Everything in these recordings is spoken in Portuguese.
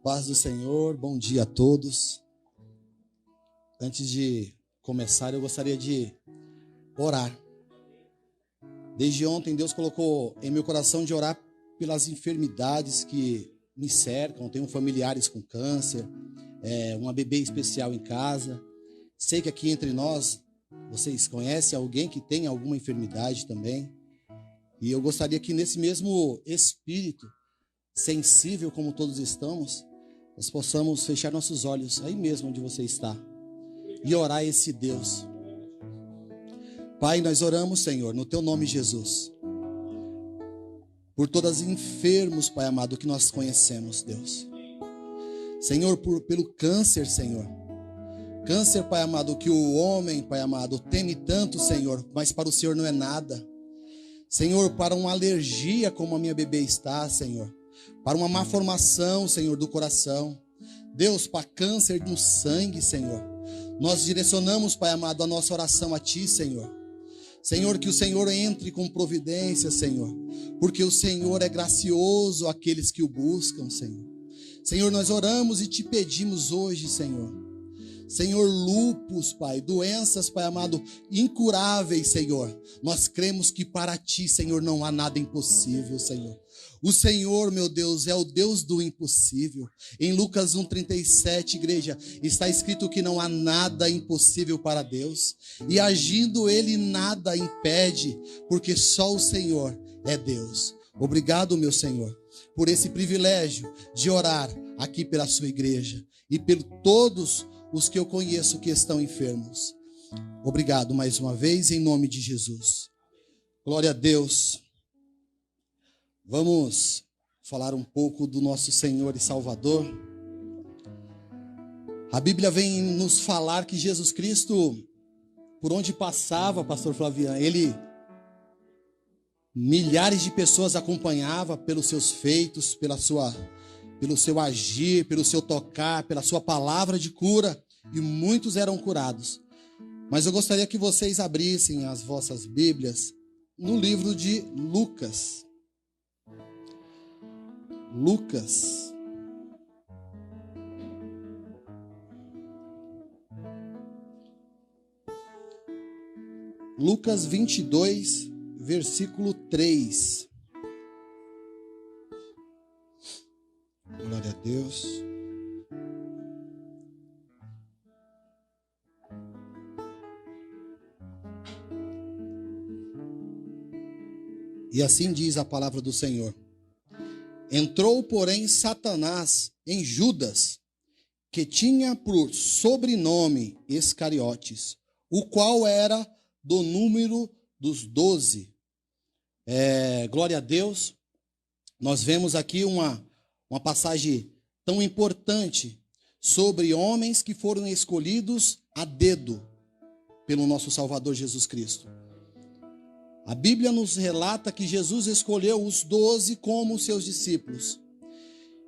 Paz do Senhor, bom dia a todos. Antes de começar, eu gostaria de orar. Desde ontem, Deus colocou em meu coração de orar pelas enfermidades que me cercam. Tenho familiares com câncer, uma bebê especial em casa. Sei que aqui entre nós, vocês conhecem alguém que tem alguma enfermidade também. E eu gostaria que nesse mesmo espírito, sensível como todos estamos, nós possamos fechar nossos olhos aí mesmo onde você está e orar a esse Deus. Pai, nós oramos, Senhor, no Teu nome, Jesus, por todos os enfermos, Pai amado, que nós conhecemos, Deus. Senhor, pelo câncer, Senhor. Câncer, Pai amado, que o homem, Pai amado, teme tanto, Senhor, mas para o Senhor não é nada. Senhor, para uma alergia como a minha bebê está, Senhor. Para uma má formação, Senhor, do coração. Deus, para câncer no sangue, Senhor. Nós direcionamos, Pai amado, a nossa oração a Ti, Senhor. Senhor, que o Senhor entre com providência, Senhor. Porque o Senhor é gracioso àqueles que o buscam, Senhor. Senhor, nós oramos e Te pedimos hoje, Senhor. Senhor, lúpus, Pai, doenças, Pai amado, incuráveis, Senhor. Nós cremos que para Ti, Senhor, não há nada impossível, Senhor. O Senhor, meu Deus, é o Deus do impossível. Em Lucas 1,37, igreja, está escrito que não há nada impossível para Deus. E agindo Ele, nada impede, porque só o Senhor é Deus. Obrigado, meu Senhor, por esse privilégio de orar aqui pela sua igreja e por todos os que eu conheço que estão enfermos. Obrigado mais uma vez, em nome de Jesus. Glória a Deus. Vamos falar um pouco do nosso Senhor e Salvador. A Bíblia vem nos falar que Jesus Cristo, por onde passava, pastor Flaviano, milhares de pessoas acompanhava pelos seus feitos, pelo seu agir, pelo seu tocar, pela sua palavra de cura, e muitos eram curados. Mas eu gostaria que vocês abrissem as vossas Bíblias no livro de Lucas. Lucas 22, versículo 3. Glória a Deus. E assim diz a palavra do Senhor. Entrou, porém, Satanás em Judas, que tinha por sobrenome Iscariotes, o qual era do número dos 12. Glória a Deus. Nós vemos aqui uma passagem tão importante sobre homens que foram escolhidos a dedo pelo nosso Salvador Jesus Cristo. A Bíblia nos relata que Jesus escolheu os 12 como seus discípulos.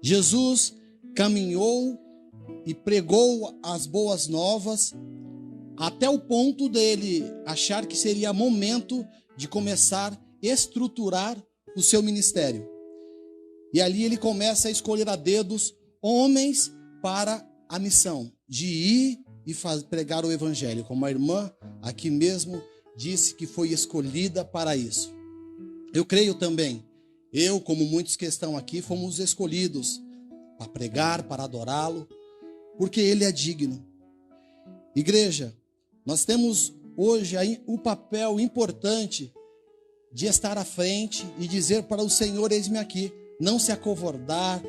Jesus caminhou e pregou as boas novas até o ponto dele achar que seria momento de começar a estruturar o seu ministério. E ali ele começa a escolher a dedos homens para a missão de ir e pregar o evangelho, como a irmã aqui mesmo disse que foi escolhida para isso. Eu creio também, eu como muitos que estão aqui, fomos escolhidos para pregar, para adorá-lo, porque ele é digno. Igreja, nós temos hoje aí um papel importante de estar à frente e dizer para o Senhor, eis-me aqui. Não se acovardar,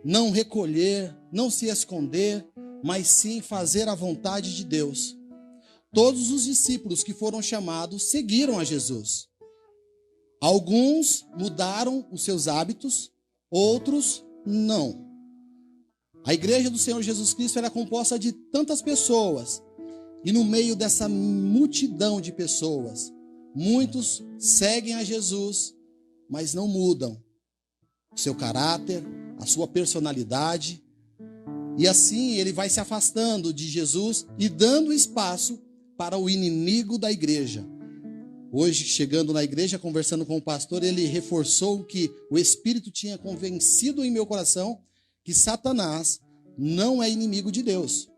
não recolher, não se esconder, mas sim fazer a vontade de Deus. Todos os discípulos que foram chamados seguiram a Jesus. Alguns mudaram os seus hábitos, outros não. A igreja do Senhor Jesus Cristo era composta de tantas pessoas. E no meio dessa multidão de pessoas, muitos seguem a Jesus, mas não mudam o seu caráter, a sua personalidade. E assim ele vai se afastando de Jesus e dando espaço para o inimigo da igreja. Hoje, chegando na igreja, conversando com o pastor, ele reforçou que o Espírito tinha convencido em meu coração que Satanás não é inimigo de Deus.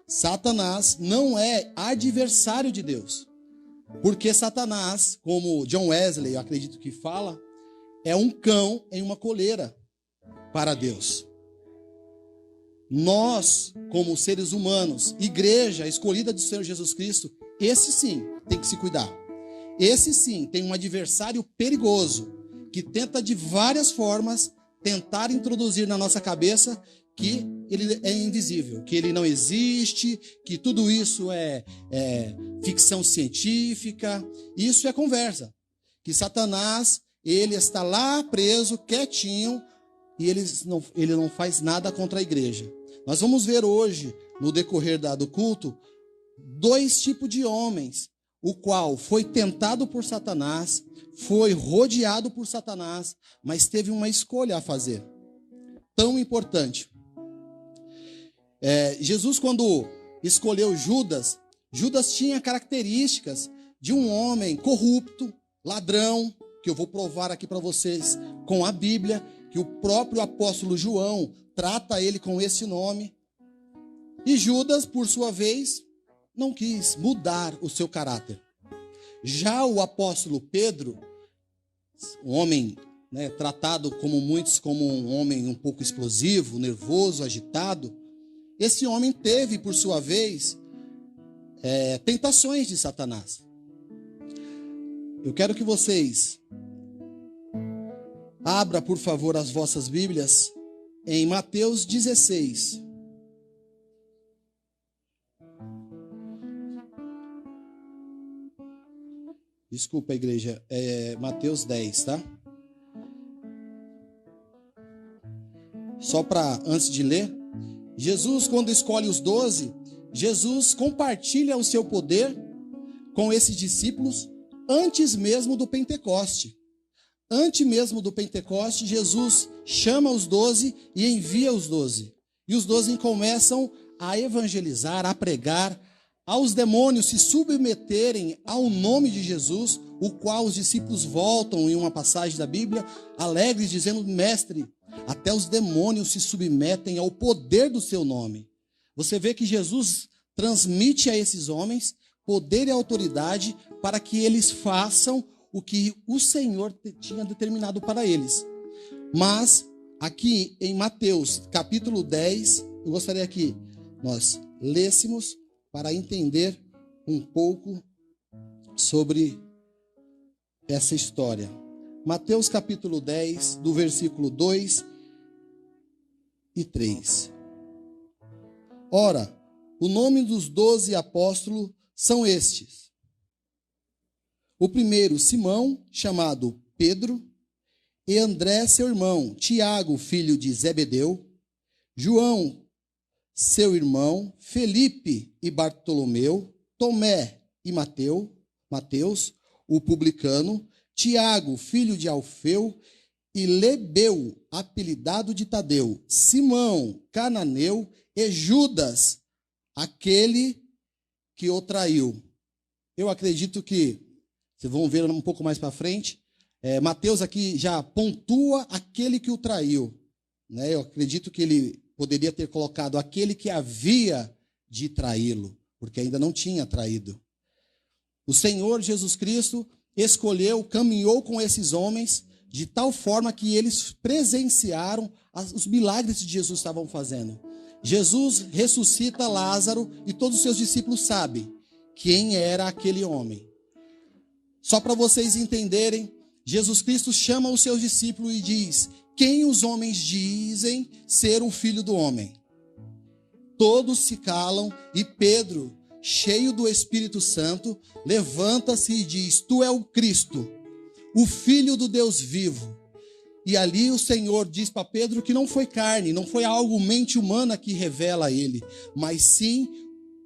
Satanás não é adversário de Deus. Porque Satanás, como John Wesley, eu acredito que fala, é um cão em uma coleira para Deus. Nós, como seres humanos, igreja escolhida do Senhor Jesus Cristo, esse sim tem que se cuidar. Esse sim tem um adversário perigoso, que tenta de várias formas tentar introduzir na nossa cabeça que ele é invisível, que ele não existe, que tudo isso é ficção científica. Isso é conversa. Que Satanás, ele está lá preso, quietinho, e ele não faz nada contra a igreja. Nós vamos ver hoje, no decorrer do culto, 2 tipos de homens, o qual foi tentado por Satanás, foi rodeado por Satanás, mas teve uma escolha a fazer, tão importante. Jesus, quando escolheu Judas, Judas tinha características de um homem corrupto, ladrão, que eu vou provar aqui para vocês com a Bíblia, que o próprio apóstolo João trata ele com esse nome. E Judas, por sua vez, não quis mudar o seu caráter. Já o apóstolo Pedro, um homem, tratado como muitos como um homem um pouco explosivo, nervoso, agitado, esse homem teve, por sua vez, tentações de Satanás. Eu quero que vocês abram, por favor, as vossas Bíblias em Mateus 16. Desculpa, igreja, Mateus 10, tá? Só para, antes de ler, Jesus, quando escolhe os 12, Jesus compartilha o seu poder com esses discípulos antes mesmo do Pentecoste. Antes mesmo do Pentecoste, Jesus chama os 12 e envia os 12. E os 12 começam a evangelizar, a pregar, aos demônios se submeterem ao nome de Jesus, o qual os discípulos voltam em uma passagem da Bíblia, alegres, dizendo: Mestre, até os demônios se submetem ao poder do seu nome. Você vê que Jesus transmite a esses homens poder e autoridade para que eles façam o que o Senhor tinha determinado para eles. Mas, aqui em Mateus, capítulo 10, eu gostaria que nós lêssemos para entender um pouco sobre essa história. Mateus, capítulo 10, do versículo 2 e 3. Ora, o nome dos 12 apóstolos são estes. O primeiro, Simão, chamado Pedro, e André, seu irmão, Tiago, filho de Zebedeu, João, seu irmão, Felipe e Bartolomeu, Tomé e Mateus, o publicano, Tiago, filho de Alfeu, e Lebeu, apelidado de Tadeu, Simão, cananeu, e Judas, aquele que o traiu. Eu acredito que, vocês vão ver um pouco mais para frente, Mateus aqui já pontua aquele que o traiu. Eu acredito que ele poderia ter colocado aquele que havia de traí-lo, porque ainda não tinha traído. O Senhor Jesus Cristo escolheu, caminhou com esses homens de tal forma que eles presenciaram os milagres que Jesus estava fazendo. Jesus ressuscita Lázaro e todos os seus discípulos sabem quem era aquele homem. Só para vocês entenderem, Jesus Cristo chama os seus discípulos e diz: quem os homens dizem ser o Filho do Homem? Todos se calam e Pedro, cheio do Espírito Santo, levanta-se e diz: tu é o Cristo, o Filho do Deus vivo. E ali o Senhor diz para Pedro que não foi carne, não foi algo mente humana que revela a ele, mas sim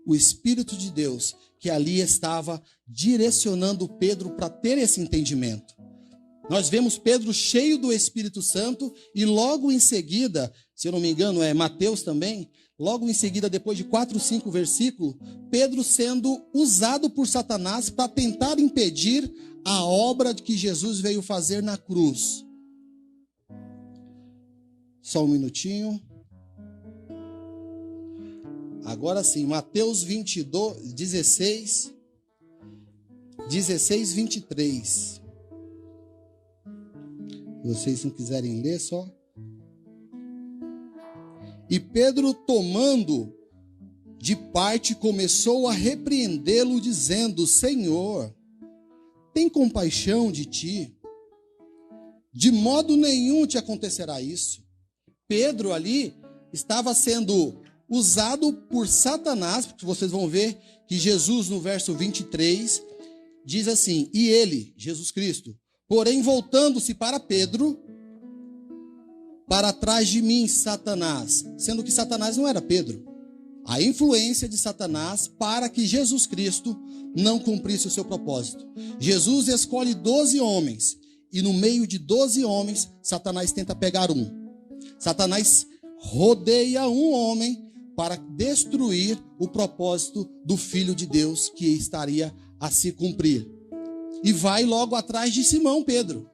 o Espírito de Deus, que ali estava direcionando Pedro para ter esse entendimento. Nós vemos Pedro cheio do Espírito Santo e logo em seguida, se eu não me engano é Mateus também, logo em seguida, depois de 4 ou 5 versículos, Pedro sendo usado por Satanás para tentar impedir a obra que Jesus veio fazer na cruz. Só um minutinho. Agora sim, Mateus 22, 16, 23. Se vocês não quiserem ler, só. E Pedro, tomando de parte, começou a repreendê-lo, dizendo: Senhor, tem compaixão de ti. De modo nenhum te acontecerá isso. Pedro ali estava sendo usado por Satanás, porque vocês vão ver que Jesus, no verso 23, diz assim: e ele, Jesus Cristo, porém voltando-se para Pedro, para trás de mim, Satanás, sendo que Satanás não era Pedro. A influência de Satanás para que Jesus Cristo não cumprisse o seu propósito. Jesus escolhe 12 homens, e no meio de 12 homens, Satanás tenta pegar um. Satanás rodeia um homem para destruir o propósito do Filho de Deus que estaria a se cumprir. E vai logo atrás de Simão Pedro,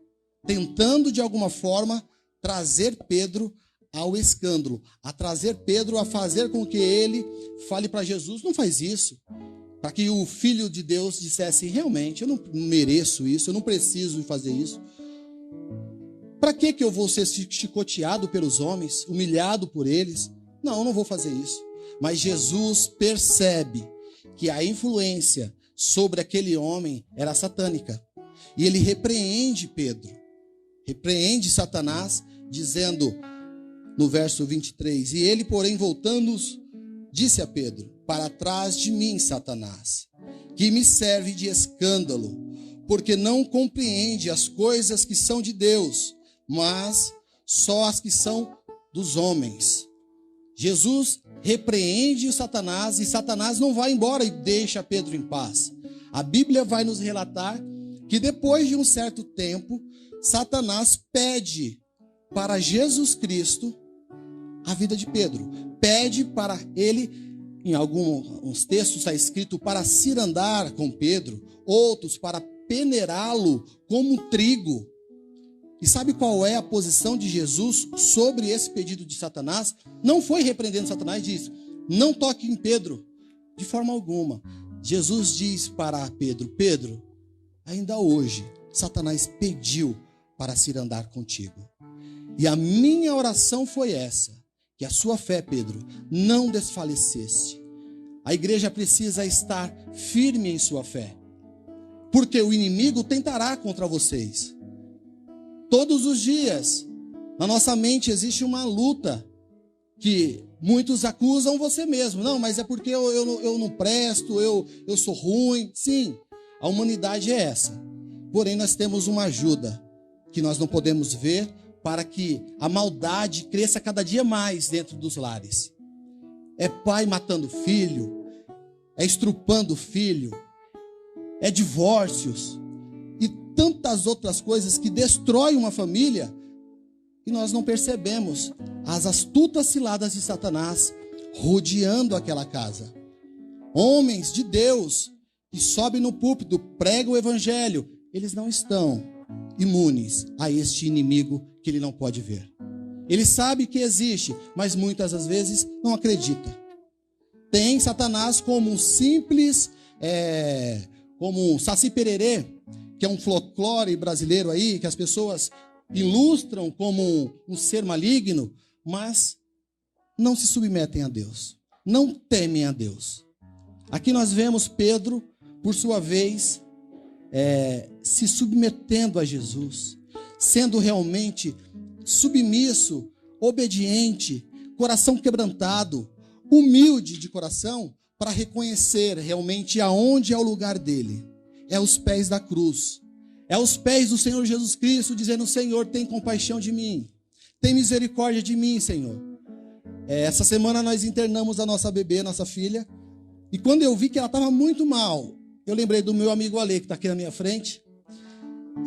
tentando de alguma forma trazer Pedro ao escândalo, a trazer Pedro a fazer com que ele fale para Jesus: não faz isso. Para que o Filho de Deus dissesse: realmente, eu não mereço isso, eu não preciso fazer isso. Para que eu vou ser chicoteado pelos homens, humilhado por eles? Não, eu não vou fazer isso. Mas Jesus percebe que a influência sobre aquele homem era satânica. E ele repreende Pedro, repreende Satanás, dizendo no verso 23, e ele, porém, voltando, disse a Pedro: para trás de mim, Satanás, que me serve de escândalo, porque não compreende as coisas que são de Deus, mas só as que são dos homens. Jesus repreende o Satanás, e Satanás não vai embora e deixa Pedro em paz. A Bíblia vai nos relatar que depois de um certo tempo, Satanás pede para Jesus Cristo a vida de Pedro. Pede para ele, em alguns textos está escrito, para cirandar com Pedro, outros para peneirá-lo como trigo. E sabe qual é a posição de Jesus sobre esse pedido de Satanás? Não foi repreendendo Satanás, diz: não toque em Pedro, de forma alguma. Jesus diz para Pedro: Pedro, ainda hoje Satanás pediu para cirandar contigo. E a minha oração foi essa: que a sua fé, Pedro, não desfalecesse. A igreja precisa estar firme em sua fé, porque o inimigo tentará contra vocês. Todos os dias, na nossa mente existe uma luta, que muitos acusam você mesmo. Não, mas é porque eu não presto, eu sou ruim. Sim, a humanidade é essa. Porém, nós temos uma ajuda que nós não podemos ver, para que a maldade cresça cada dia mais dentro dos lares. É pai matando filho, é estrupando filho, é divórcios e tantas outras coisas que destroem uma família, e nós não percebemos as astutas ciladas de Satanás rodeando aquela casa. Homens de Deus que sobem no púlpito, pregam o evangelho, eles não estão imunes a este inimigo que ele não pode ver. Ele sabe que existe, mas muitas das vezes não acredita. Tem Satanás como um simples, como um Saci Pererê, que é um folclore brasileiro aí, que as pessoas ilustram como um ser maligno, mas não se submetem a Deus, não temem a Deus. Aqui nós vemos Pedro, por sua vez, se submetendo a Jesus, sendo realmente submisso, obediente, coração quebrantado, humilde de coração, para reconhecer realmente aonde é o lugar dele. É aos pés da cruz, é aos pés do Senhor Jesus Cristo, dizendo: Senhor, tem compaixão de mim, tem misericórdia de mim, Senhor. Essa semana nós internamos a nossa bebê, nossa filha, e quando eu vi que ela estava muito mal, eu lembrei do meu amigo Ale, que está aqui na minha frente,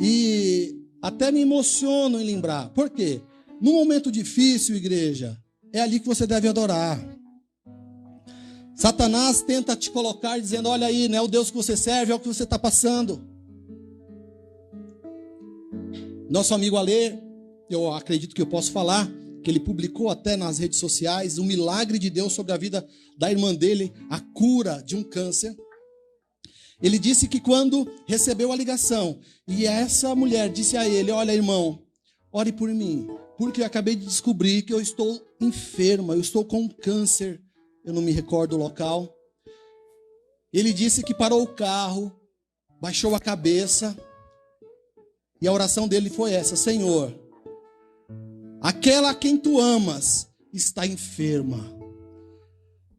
e até me emociono em lembrar. Por quê? No momento difícil, igreja, é ali que você deve adorar. Satanás tenta te colocar dizendo: olha aí, não é o Deus que você serve, é o que você está passando. Nosso amigo Ale, eu acredito que eu posso falar, que ele publicou até nas redes sociais, o milagre de Deus sobre a vida da irmã dele, a cura de um câncer. Ele disse que quando recebeu a ligação, e essa mulher disse a ele: olha, irmão, ore por mim, porque eu acabei de descobrir que eu estou enferma, eu estou com câncer, eu não me recordo o local. Ele disse que parou o carro, baixou a cabeça, e a oração dele foi essa: Senhor, aquela a quem tu amas está enferma.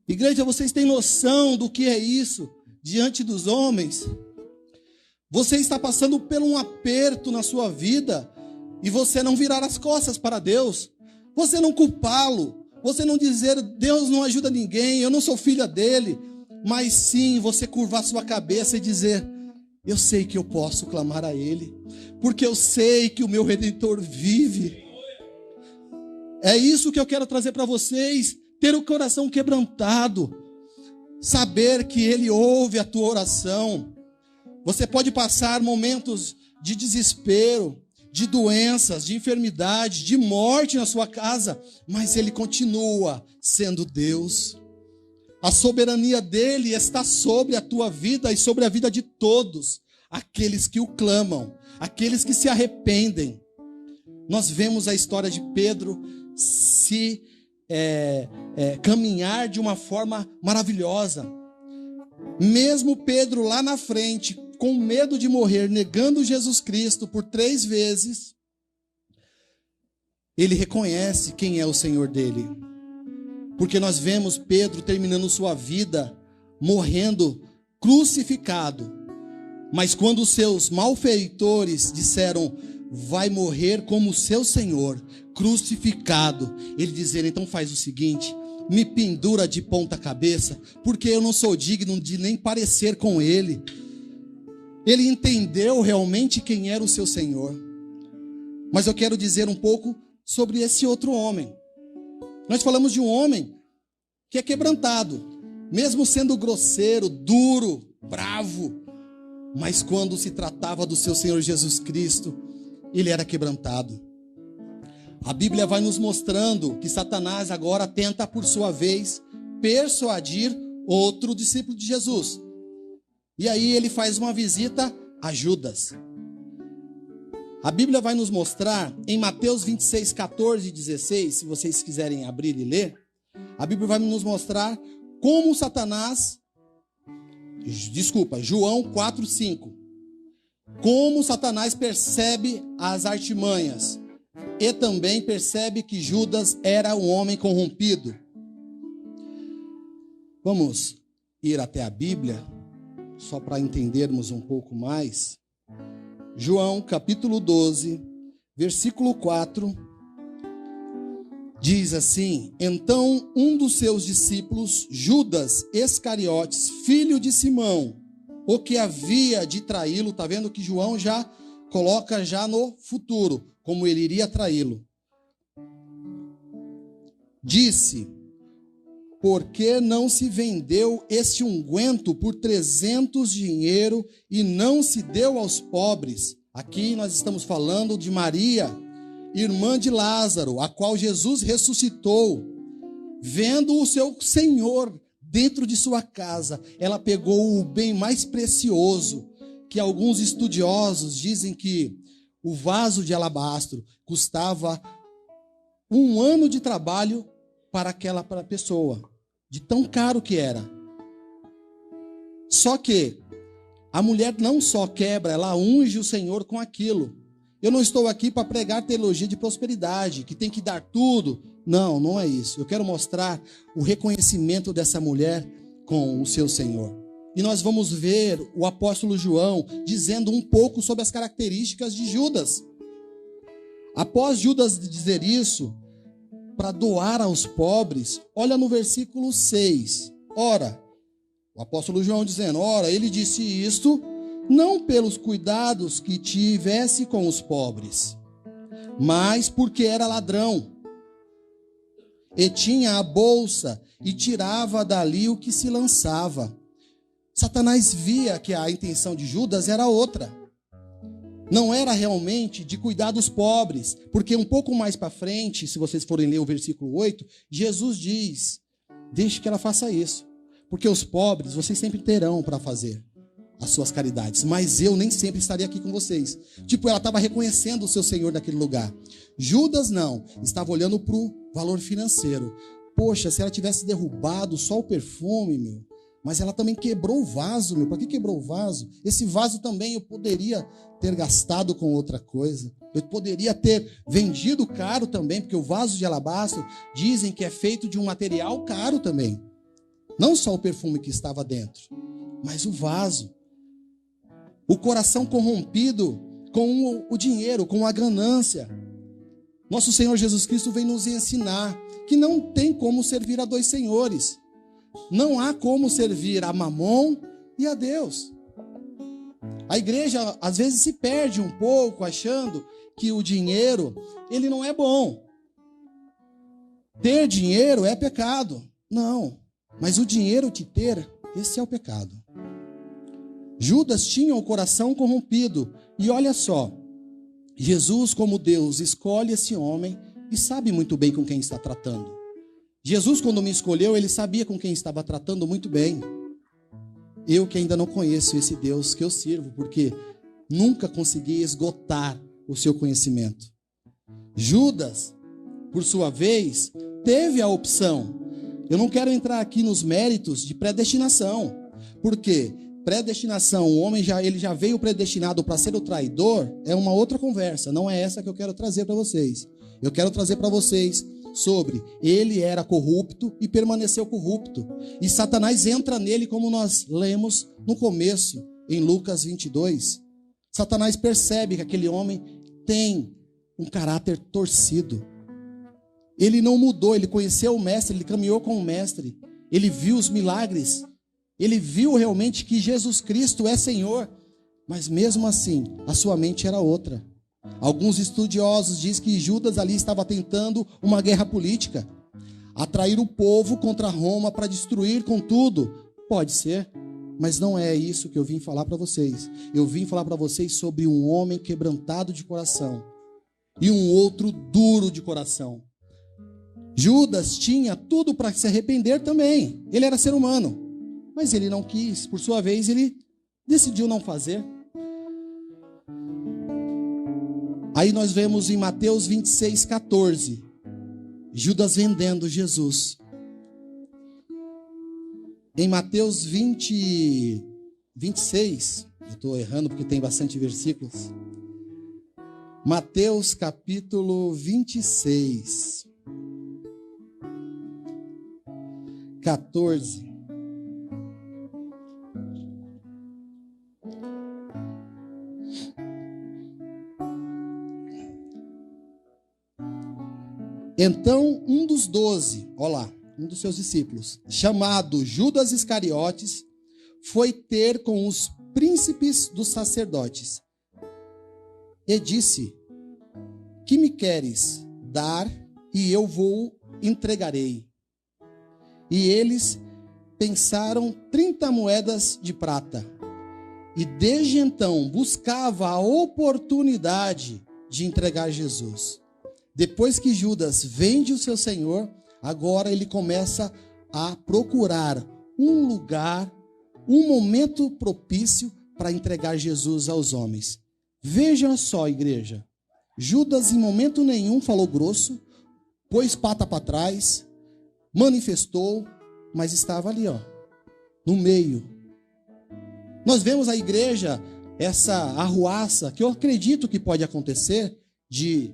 Igreja, vocês têm noção do que é isso diante dos homens? Você está passando por um aperto na sua vida e você não virar as costas para Deus, você não culpá-lo, você não dizer Deus não ajuda ninguém, eu não sou filha dele, mas sim você curvar sua cabeça e dizer: eu sei que eu posso clamar a Ele, porque eu sei que o meu Redentor vive. É isso que eu quero trazer para vocês, ter o coração quebrantado, saber que Ele ouve a tua oração. Você pode passar momentos de desespero, de doenças, de enfermidade, de morte na sua casa, mas Ele continua sendo Deus. A soberania dele está sobre a tua vida e sobre a vida de todos aqueles que o clamam, aqueles que se arrependem. Nós vemos a história de Pedro se caminhar de uma forma maravilhosa. Mesmo Pedro lá na frente, com medo de morrer, negando Jesus Cristo por 3 vezes, ele reconhece quem é o Senhor dele. Porque nós vemos Pedro terminando sua vida, morrendo crucificado. Mas quando os seus malfeitores disseram: vai morrer como seu Senhor, crucificado, ele dizia: então faz o seguinte, me pendura de ponta cabeça, porque eu não sou digno de nem parecer com ele. Ele entendeu realmente quem era o seu Senhor. Mas eu quero dizer um pouco sobre esse outro homem. Nós falamos de um homem que é quebrantado, mesmo sendo grosseiro, duro, bravo, mas quando se tratava do seu Senhor Jesus Cristo, ele era quebrantado. A Bíblia vai nos mostrando que Satanás agora tenta, por sua vez, persuadir outro discípulo de Jesus. E aí ele faz uma visita a Judas. A Bíblia vai nos mostrar, em Mateus 26, 14 e 16, se vocês quiserem abrir e ler, a Bíblia vai nos mostrar como João 4, 5. Como Satanás percebe as artimanhas e também percebe que Judas era um homem corrompido. Vamos ir até a Bíblia, só para entendermos um pouco mais. João capítulo 12, versículo 4, diz assim: então um dos seus discípulos, Judas Iscariotes, filho de Simão, o que havia de traí-lo, está vendo que João já coloca já no futuro, como ele iria traí-lo, disse: por que não se vendeu este unguento por 300 dinheiro e não se deu aos pobres? Aqui nós estamos falando de Maria, irmã de Lázaro, a qual Jesus ressuscitou. Vendo o seu Senhor dentro de sua casa, ela pegou o bem mais precioso, que alguns estudiosos dizem que o vaso de alabastro custava 1 ano de trabalho para aquela pessoa, de tão caro que era. Só que a mulher não só quebra, ela unge o Senhor com aquilo. Eu não estou aqui para pregar teologia de prosperidade, que tem que dar tudo. Não, não é isso. Eu quero mostrar o reconhecimento dessa mulher com o seu Senhor. E nós vamos ver o apóstolo João dizendo um pouco sobre as características de Judas. Após Judas dizer isso, para doar aos pobres, olha no versículo 6. Ora, o apóstolo João dizendo: ora, ele disse isto não pelos cuidados que tivesse com os pobres, mas porque era ladrão, e tinha a bolsa e tirava dali o que se lançava. Satanás via que a intenção de Judas era outra. não era realmente de cuidar dos pobres, porque um pouco mais para frente, se vocês forem ler o versículo 8, Jesus diz: deixe que ela faça isso, porque os pobres vocês sempre terão para fazer as suas caridades, mas eu nem sempre estaria aqui com vocês. Tipo, ela estava reconhecendo o seu Senhor daquele lugar. Judas não, estava olhando para o valor financeiro. Poxa, se ela tivesse derrubado só o perfume, meu, mas ela também quebrou o vaso, meu. Para que quebrou o vaso? Esse vaso também eu poderia ter gastado com outra coisa. Eu poderia ter vendido caro também, porque o vaso de alabastro dizem que é feito de um material caro também. Não só o perfume que estava dentro, mas o vaso. O coração corrompido com o dinheiro, com a ganância. Nosso Senhor Jesus Cristo vem nos ensinar que não tem como servir a dois senhores. Não há como servir a Mamon e a Deus. A igreja às vezes se perde um pouco achando que o dinheiro, ele não é bom. Ter dinheiro é pecado. Não, mas o dinheiro te ter, esse é o pecado. Judas tinha o coração corrompido. E olha só, Jesus, como Deus, escolhe esse homem e sabe muito bem com quem está tratando. Jesus, quando me escolheu, ele sabia com quem estava tratando muito bem. Eu que ainda não conheço esse Deus que eu sirvo, porque nunca consegui esgotar o seu conhecimento. Judas, por sua vez, teve a opção. Eu não quero entrar aqui nos méritos de predestinação, porque predestinação, o homem ele já veio predestinado para ser o traidor, é uma outra conversa, não é essa que eu quero trazer para vocês. Eu quero trazer para vocês sobre ele era corrupto e permaneceu corrupto. E Satanás entra nele, como nós lemos no começo, em Lucas 22. Satanás percebe que aquele homem tem um caráter torcido. Ele não mudou, ele conheceu o mestre, ele caminhou com o mestre, ele viu os milagres. Ele viu realmente que Jesus Cristo é Senhor, mas mesmo assim, a sua mente era outra. Alguns estudiosos dizem que Judas ali estava tentando uma guerra política, atrair o povo contra Roma para destruir com tudo. Pode ser, mas não é isso que eu vim falar para vocês. Eu vim falar para vocês sobre um homem quebrantado de coração e um outro duro de coração. Judas tinha tudo para se arrepender também, ele era ser humano. Mas ele não quis, por sua vez, ele decidiu não fazer. Aí nós vemos em Mateus 26, 14, Judas vendendo Jesus. Em Mateus 26, eu estou errando porque tem bastante versículos. Mateus capítulo 26, 14. Então, um dos 12, olha lá, um dos seus discípulos, chamado Judas Iscariotes, foi ter com os príncipes dos sacerdotes e disse: que me queres dar e eu vou entregarei. E eles pensaram 30 moedas de prata. E desde então buscava a oportunidade de entregar Jesus. Depois que Judas vende o seu Senhor, agora ele começa a procurar um lugar, um momento propício para entregar Jesus aos homens. Vejam só, igreja. Judas em momento nenhum falou grosso, pôs pata para trás, manifestou, mas estava ali, ó, no meio. Nós vemos a igreja, essa arruaça, que eu acredito que pode acontecer, de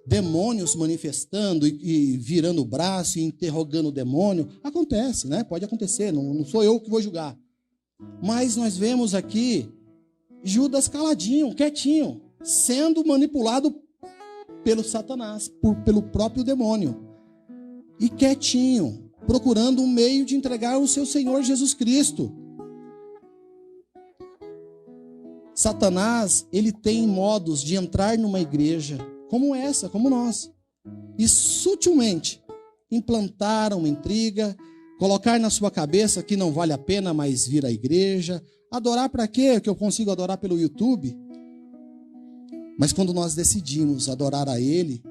demônios manifestando e virando o braço e interrogando o demônio. Acontece, né? Pode acontecer, não sou eu que vou julgar. Mas nós vemos aqui Judas caladinho, quietinho, sendo manipulado pelo Satanás, pelo próprio demônio. E quietinho, procurando um meio de entregar o seu Senhor Jesus Cristo. Satanás, ele tem modos de entrar numa igreja como essa, como nós, e sutilmente implantar uma intriga, colocar na sua cabeça que não vale a pena mais vir à igreja. Adorar para quê? Que eu consigo adorar pelo YouTube? Mas quando nós decidimos adorar a Ele,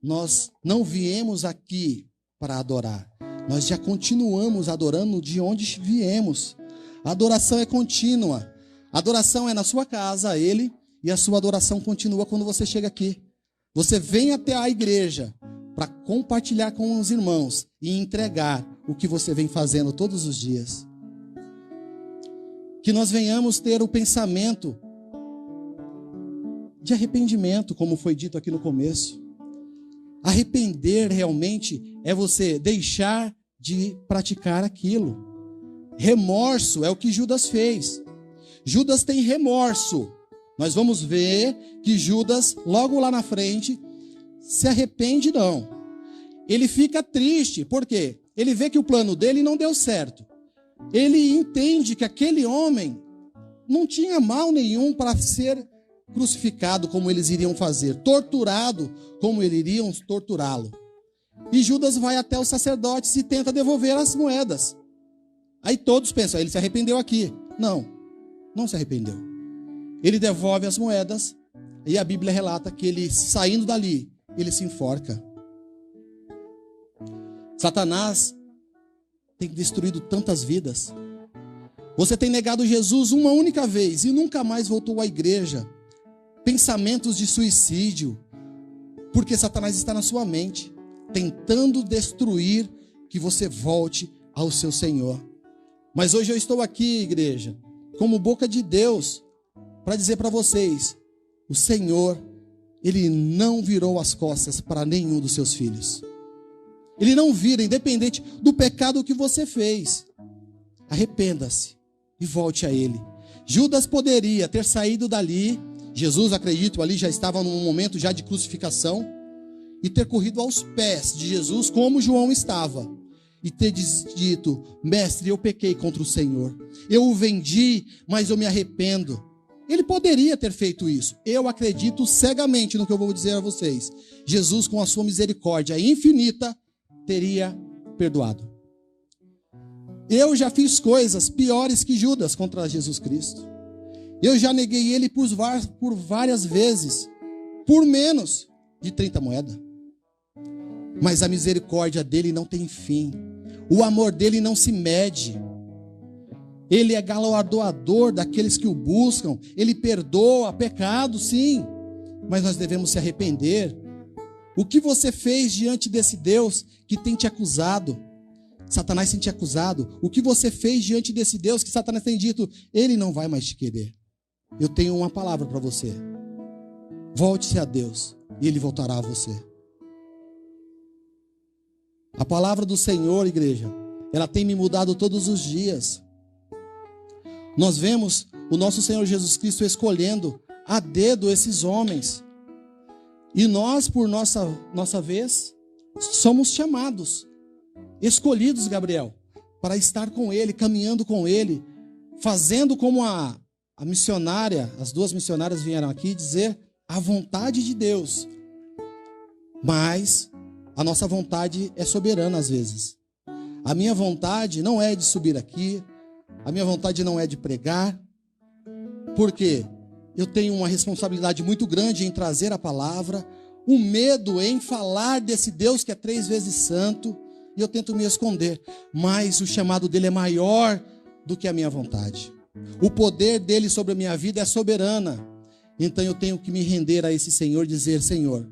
nós não viemos aqui para adorar. Nós já continuamos adorando de onde viemos. A adoração é contínua. A adoração é na sua casa, a Ele, e a sua adoração continua quando você chega aqui. Você vem até a igreja para compartilhar com os irmãos e entregar o que você vem fazendo todos os dias. Que nós venhamos ter o pensamento de arrependimento, como foi dito aqui no começo. Arrepender realmente é você deixar de praticar aquilo. Remorso é o que Judas fez. Judas tem remorso. Nós vamos ver que Judas, logo lá na frente, se arrepende não. Ele fica triste, por quê? Ele vê que o plano dele não deu certo. Ele entende que aquele homem não tinha mal nenhum para ser crucificado como eles iriam fazer, torturado como eles iriam torturá-lo. E Judas vai até os sacerdotes e tenta devolver as moedas. Aí todos pensam, ele se arrependeu aqui. Não, não se arrependeu. Ele devolve as moedas e a Bíblia relata que ele, saindo dali, ele se enforca. Satanás tem destruído tantas vidas. Você tem negado Jesus uma única vez e nunca mais voltou à igreja. Pensamentos de suicídio, porque Satanás está na sua mente, tentando destruir que você volte ao seu Senhor. Mas hoje eu estou aqui, igreja, como boca de Deus, para dizer para vocês, o Senhor, Ele não virou as costas para nenhum dos seus filhos. Ele não vira, independente do pecado que você fez. Arrependa-se e volte a Ele. Judas poderia ter saído dali, Jesus, acredito, ali já estava num momento já de crucificação, e ter corrido aos pés de Jesus como João estava, e ter dito, mestre, eu pequei contra o Senhor, eu o vendi, mas eu me arrependo. Ele poderia ter feito isso. Eu acredito cegamente no que eu vou dizer a vocês. Jesus, com a sua misericórdia infinita, teria perdoado. Eu já fiz coisas piores que Judas contra Jesus Cristo. Eu já neguei ele por várias vezes, por menos de 30 moedas. Mas a misericórdia dele não tem fim. O amor dele não se mede. Ele é galardoador daqueles que o buscam. Ele perdoa pecado, sim. Mas nós devemos se arrepender. O que você fez diante desse Deus que tem te acusado? Satanás tem te acusado. O que você fez diante desse Deus que Satanás tem dito? Ele não vai mais te querer. Eu tenho uma palavra para você. Volte-se a Deus e Ele voltará a você. A palavra do Senhor, igreja, ela tem me mudado todos os dias. Nós vemos o nosso Senhor Jesus Cristo escolhendo a dedo esses homens. E nós, por nossa vez, somos chamados, escolhidos, Gabriel, para estar com Ele, caminhando com Ele, fazendo como a missionária, as duas missionárias vieram aqui dizer a vontade de Deus. Mas a nossa vontade é soberana às vezes. A minha vontade não é de subir aqui, a minha vontade não é de pregar, porque eu tenho uma responsabilidade muito grande em trazer a palavra, um medo em falar desse Deus que é 3 vezes santo, e eu tento me esconder, mas o chamado dele é maior do que a minha vontade. O poder dele sobre a minha vida é soberana. Então eu tenho que me render a esse Senhor e dizer, Senhor,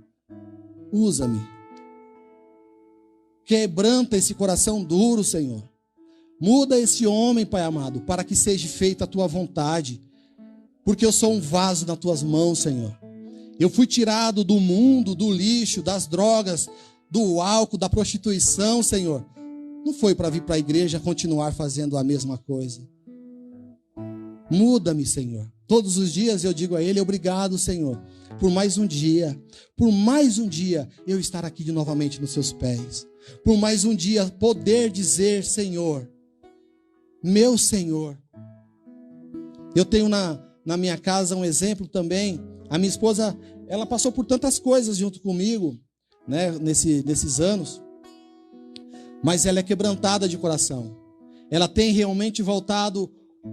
usa-me. Quebranta esse coração duro, Senhor. Muda esse homem, Pai amado, para que seja feita a tua vontade. Porque eu sou um vaso nas tuas mãos, Senhor. Eu fui tirado do mundo, do lixo, das drogas, do álcool, da prostituição, Senhor. Não foi para vir para a igreja continuar fazendo a mesma coisa. Muda-me, Senhor. Todos os dias eu digo a Ele, obrigado, Senhor, por mais um dia eu estar aqui novamente nos seus pés. Por mais um dia poder dizer, Senhor, meu Senhor. Eu tenho na minha casa um exemplo também. A minha esposa, ela passou por tantas coisas junto comigo, né, nesses anos. Mas ela é quebrantada de coração. Ela tem realmente voltado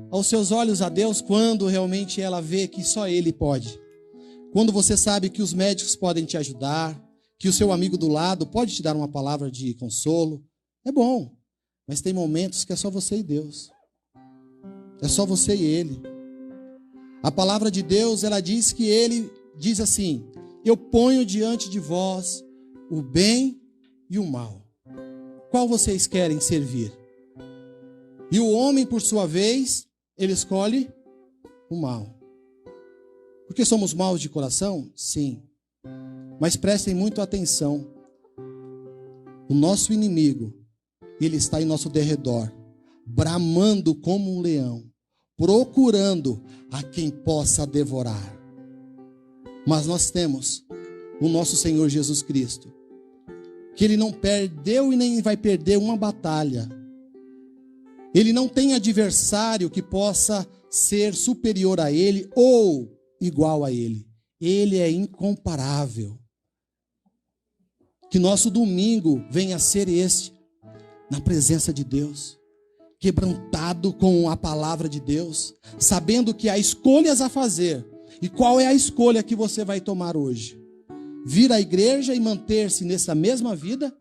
aos seus olhos a Deus quando realmente ela vê que só Ele pode. Quando você sabe que os médicos podem te ajudar, que o seu amigo do lado pode te dar uma palavra de consolo, é bom. Mas tem momentos que é só você e Deus. É só você e Ele. A palavra de Deus, ela diz que Ele diz assim: eu ponho diante de vós o bem e o mal. Qual vocês querem servir? E o homem, por sua vez, ele escolhe o mal. Porque somos maus de coração? Sim. Mas prestem muito atenção. O nosso inimigo, ele está em nosso derredor, bramando como um leão, procurando a quem possa devorar. Mas nós temos o nosso Senhor Jesus Cristo, que Ele não perdeu e nem vai perder uma batalha. Ele não tem adversário que possa ser superior a Ele ou igual a Ele. Ele é incomparável. Que nosso domingo venha a ser este, na presença de Deus, quebrantado com a palavra de Deus, sabendo que há escolhas a fazer. E qual é a escolha que você vai tomar hoje? Vir à igreja e manter-se nessa mesma vida?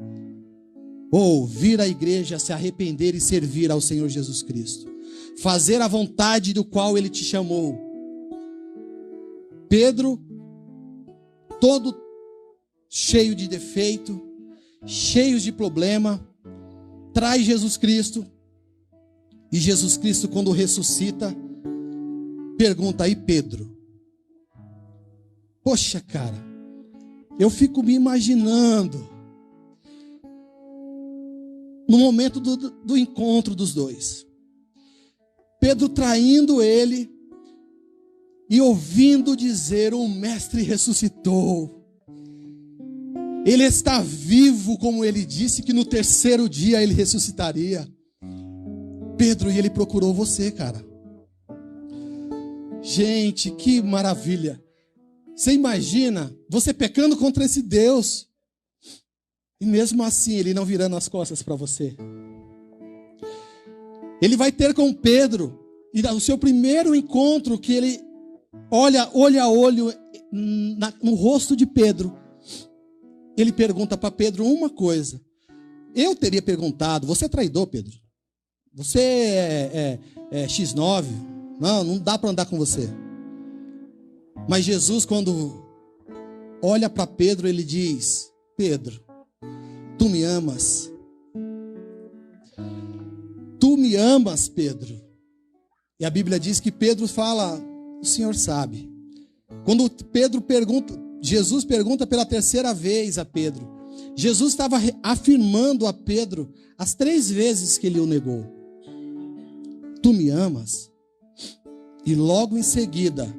Ou vir à igreja, se arrepender e servir ao Senhor Jesus Cristo? Fazer a vontade do qual Ele te chamou. Pedro, todo cheio de defeito, cheio de problema, traz Jesus Cristo. E Jesus Cristo, quando ressuscita, pergunta: aí Pedro? Poxa, cara, eu fico me imaginando no momento do encontro dos dois. Pedro traindo ele e ouvindo dizer: o mestre ressuscitou. Ele está vivo, como ele disse que no terceiro dia ele ressuscitaria. Pedro, e ele procurou você, cara. Gente, que maravilha. Você imagina você pecando contra esse Deus e mesmo assim Ele não virando as costas para você. Ele vai ter com Pedro, e o seu primeiro encontro, que ele olha olho a olho no rosto de Pedro, ele pergunta para Pedro uma coisa. Eu teria perguntado: você é traidor, Pedro? Você é X9? Não dá para andar com você. Mas Jesus, quando olha para Pedro, ele diz: Pedro, tu me amas? Tu me amas, Pedro? E a Bíblia diz que Pedro fala: o Senhor sabe. Quando Jesus pergunta pela terceira vez a Pedro, Jesus estava afirmando a Pedro as 3 vezes que ele o negou: tu me amas? E logo em seguida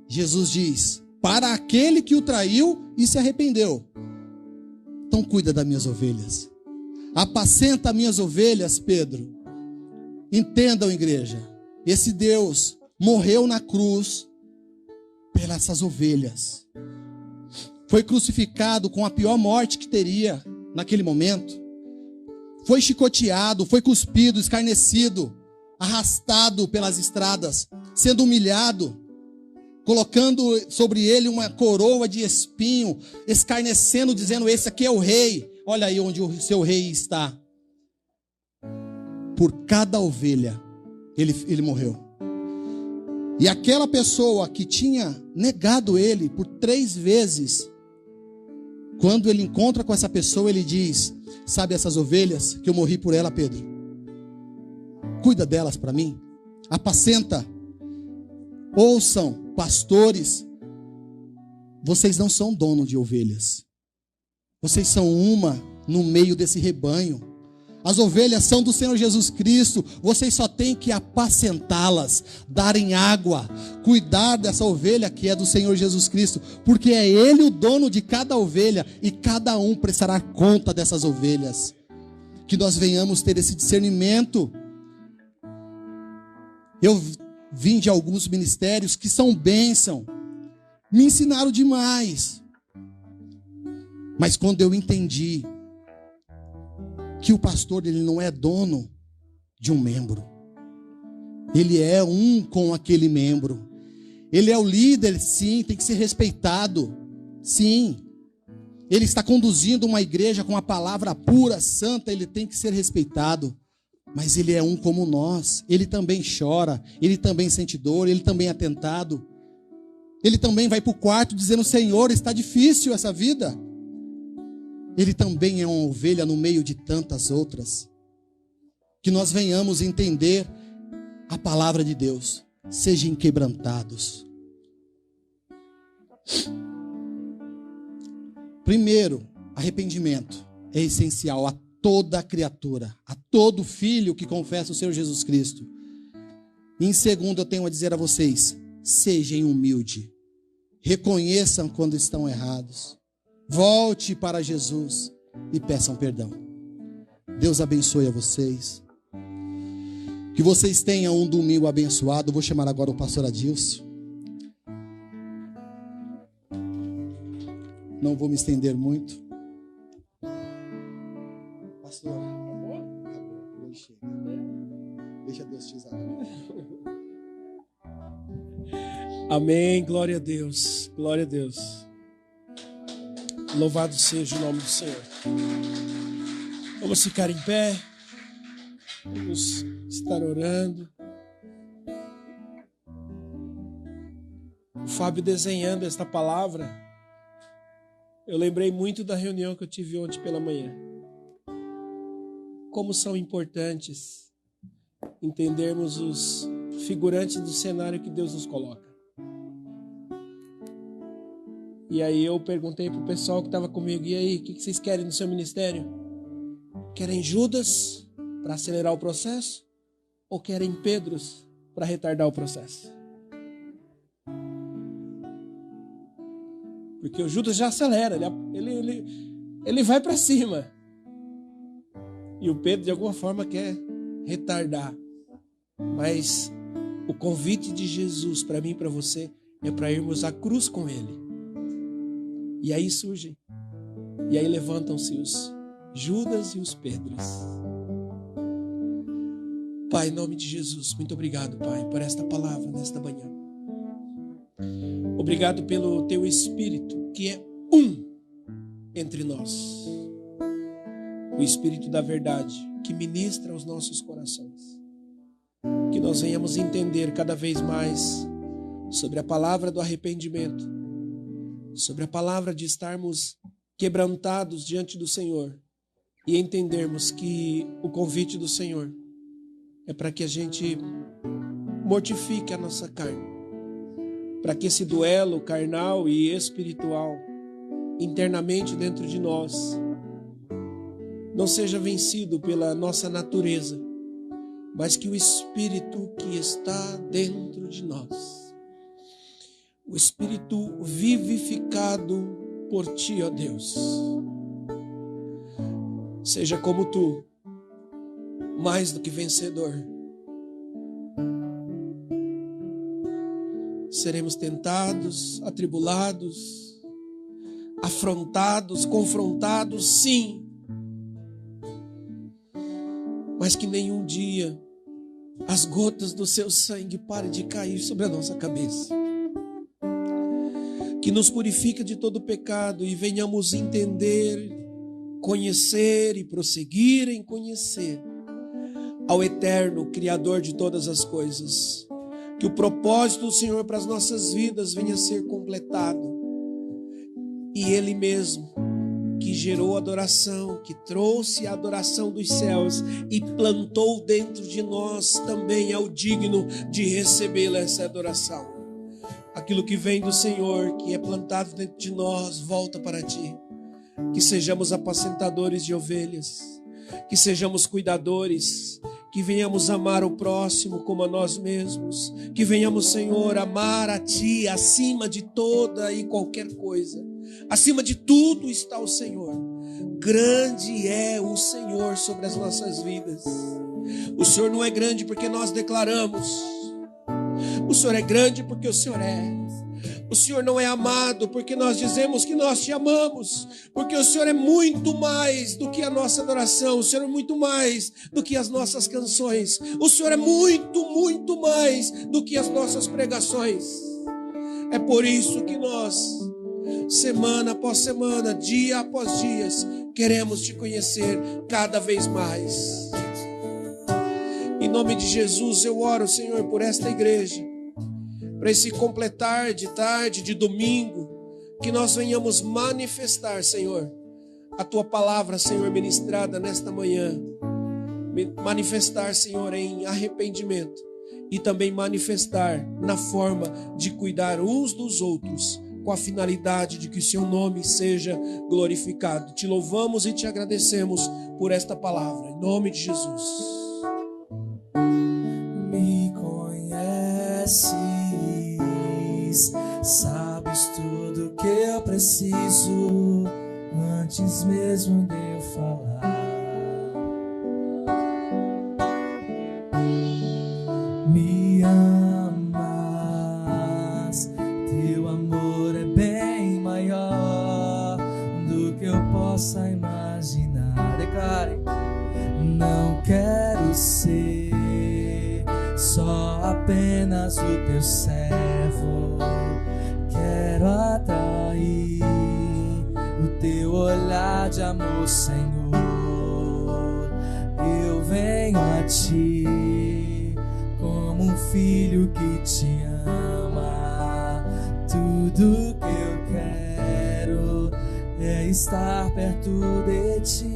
Jesus diz para aquele que o traiu e se arrependeu: então cuida das minhas ovelhas, apacenta minhas ovelhas, Pedro. Entendam, igreja, esse Deus morreu na cruz pelas essas ovelhas. Foi crucificado com a pior morte que teria naquele momento. Foi chicoteado, foi cuspido, escarnecido, arrastado pelas estradas, sendo humilhado, colocando sobre ele uma coroa de espinho, escarnecendo, dizendo: esse aqui é o rei, olha aí onde o seu rei está. Por cada ovelha ele morreu. E aquela pessoa que tinha negado ele por 3 vezes, quando ele encontra com essa pessoa, ele diz: sabe essas ovelhas que eu morri por ela, Pedro? Cuida delas para mim, apacenta. Ouçam, pastores, vocês não são dono de ovelhas. Vocês são uma no meio desse rebanho. As ovelhas são do Senhor Jesus Cristo. Vocês só têm que apacentá-las, darem água, cuidar dessa ovelha que é do Senhor Jesus Cristo, porque é Ele o dono de cada ovelha e cada um prestará conta dessas ovelhas. Que nós venhamos ter esse discernimento. Eu vim de alguns ministérios que são bênção, me ensinaram demais. Mas quando eu entendi que o pastor, ele não é dono de um membro, ele é um com aquele membro. Ele é o líder, sim, tem que ser respeitado. Sim. Ele está conduzindo uma igreja com a palavra pura, santa, ele tem que ser respeitado. Mas ele é um como nós. Ele também chora, ele também sente dor, ele também é tentado. Ele também vai para o quarto dizendo: Senhor, está difícil essa vida. Ele também é uma ovelha no meio de tantas outras. Que nós venhamos entender a palavra de Deus. Sejam quebrantados. Primeiro, arrependimento é essencial a toda criatura, a todo filho que confessa o Senhor Jesus Cristo. E em segundo, eu tenho a dizer a vocês: sejam humildes, reconheçam quando estão errados, volte para Jesus e peçam perdão. Deus abençoe a vocês. Que vocês tenham um domingo abençoado. Eu vou chamar agora o pastor Adilson. Não vou me estender muito. Pastor, acabou? Acabou. Chega. Deixa Deus te usar. Amém. Glória a Deus. Glória a Deus. Louvado seja o nome do Senhor. Vamos ficar em pé. Vamos estar orando. O Fábio desenhando esta palavra, eu lembrei muito da reunião que eu tive ontem pela manhã. Como são importantes entendermos os figurantes do cenário que Deus nos coloca. E aí eu perguntei para o pessoal que estava comigo: e aí, o que vocês querem no seu ministério? Querem Judas para acelerar o processo? Ou querem Pedros para retardar o processo? Porque o Judas já acelera, ele vai para cima. E o Pedro, de alguma forma, quer retardar. Mas o convite de Jesus para mim e para você é para irmos à cruz com Ele. E aí surgem. E aí levantam-se os Judas e os Pedros. Pai, em nome de Jesus, muito obrigado, Pai, por esta palavra nesta manhã. Obrigado pelo Teu Espírito, que é um entre nós. O Espírito da verdade, que ministra aos nossos corações. Que nós venhamos entender cada vez mais sobre a palavra do arrependimento, sobre a palavra de estarmos quebrantados diante do Senhor e entendermos que o convite do Senhor é para que a gente mortifique a nossa carne, para que esse duelo carnal e espiritual internamente dentro de nós não seja vencido pela nossa natureza, mas que o Espírito que está dentro de nós, o Espírito vivificado por Ti, ó Deus, seja como Tu, mais do que vencedor. Seremos tentados, atribulados, afrontados, confrontados, sim. Mas que nenhum dia as gotas do Seu sangue parem de cair sobre a nossa cabeça. Que nos purifique de todo pecado e venhamos entender, conhecer e prosseguir em conhecer ao eterno Criador de todas as coisas. Que o propósito do Senhor para as nossas vidas venha a ser completado. E Ele mesmo, que gerou a adoração, que trouxe a adoração dos céus e plantou dentro de nós, também é o digno de receber essa adoração. Aquilo que vem do Senhor, que é plantado dentro de nós, volta para Ti. Que sejamos apacentadores de ovelhas, que sejamos cuidadores, que venhamos amar o próximo como a nós mesmos, que venhamos, Senhor, amar a Ti acima de toda e qualquer coisa. Acima de tudo está o Senhor. Grande é o Senhor sobre as nossas vidas. O Senhor não é grande porque nós declaramos. O Senhor é grande porque o Senhor é. O Senhor não é amado porque nós dizemos que nós Te amamos, porque o Senhor é muito mais do que a nossa adoração, o Senhor é muito mais do que as nossas canções, o Senhor é muito, muito mais do que as nossas pregações. É por isso que nós, semana após semana, dia após dia, queremos te conhecer cada vez mais. Em nome de Jesus, eu oro, Senhor, por esta igreja, para esse completar de tarde, de domingo, que nós venhamos manifestar, Senhor, a Tua palavra, Senhor, ministrada nesta manhã. Manifestar, Senhor, em arrependimento e também manifestar na forma de cuidar uns dos outros, com a finalidade de que o Seu nome seja glorificado. Te louvamos e te agradecemos por esta palavra, em nome de Jesus. Me conheces, sabes tudo que eu preciso, antes mesmo de eu falar. Me amas, teu amor é bem maior do que eu possa imaginar. Declare: não quero ser só apenas o teu servo, quero atrair o teu olhar de amor, Senhor. Eu venho a ti como um filho que te ama. Tudo que eu quero é estar perto de ti.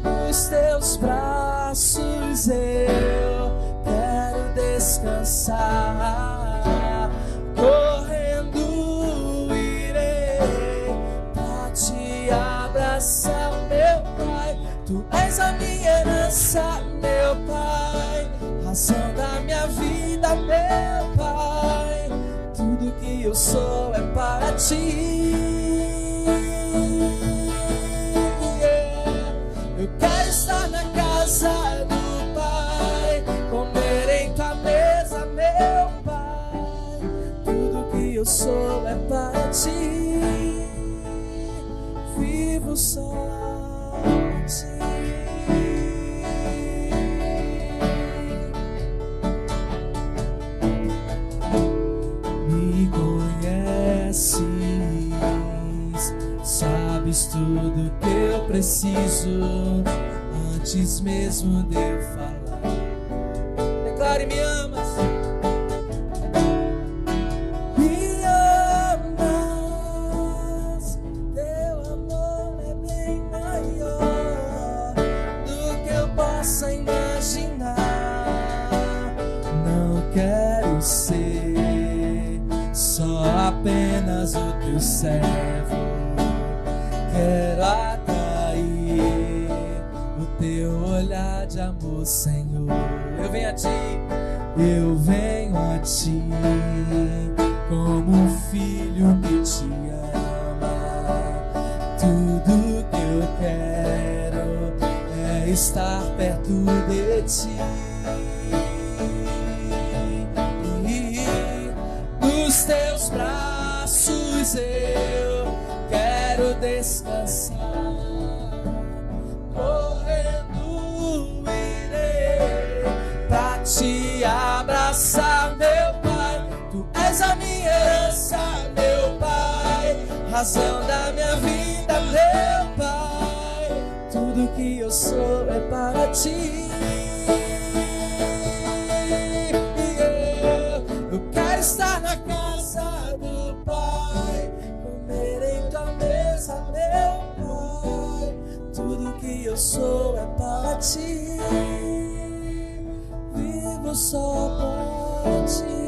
Nos teus braços eu quero descansar. Correndo irei pra te abraçar, meu Pai. Tu és a minha herança, meu Pai, razão da minha vida, meu Pai. Tudo que eu sou é para ti. Eu quero estar na casa do Pai, comer em tua mesa, meu Pai. Tudo que eu sou é para ti. Vivo só para ti. Me conheces, sabes tudo que eu preciso, antes mesmo de eu falar. Declare: me amas. Me amas, teu amor é bem maior do que eu possa imaginar. Não quero ser só apenas o teu servo, quero atrair o teu olhar de amor, Senhor. Eu venho a ti, eu venho a ti, como um filho que te ama. Tudo que eu quero é estar perto de ti. Nos teus braços eu quero descansar. Correndo irei pra te abraçar, meu Pai. Tu és a minha herança, meu Pai, razão da minha vida, meu Pai. Tudo que eu sou é para ti. Eu quero estar na casa do Pai, comer em tua mesa, meu Pai. Tudo que eu sou é para ti. Vivo só para ti.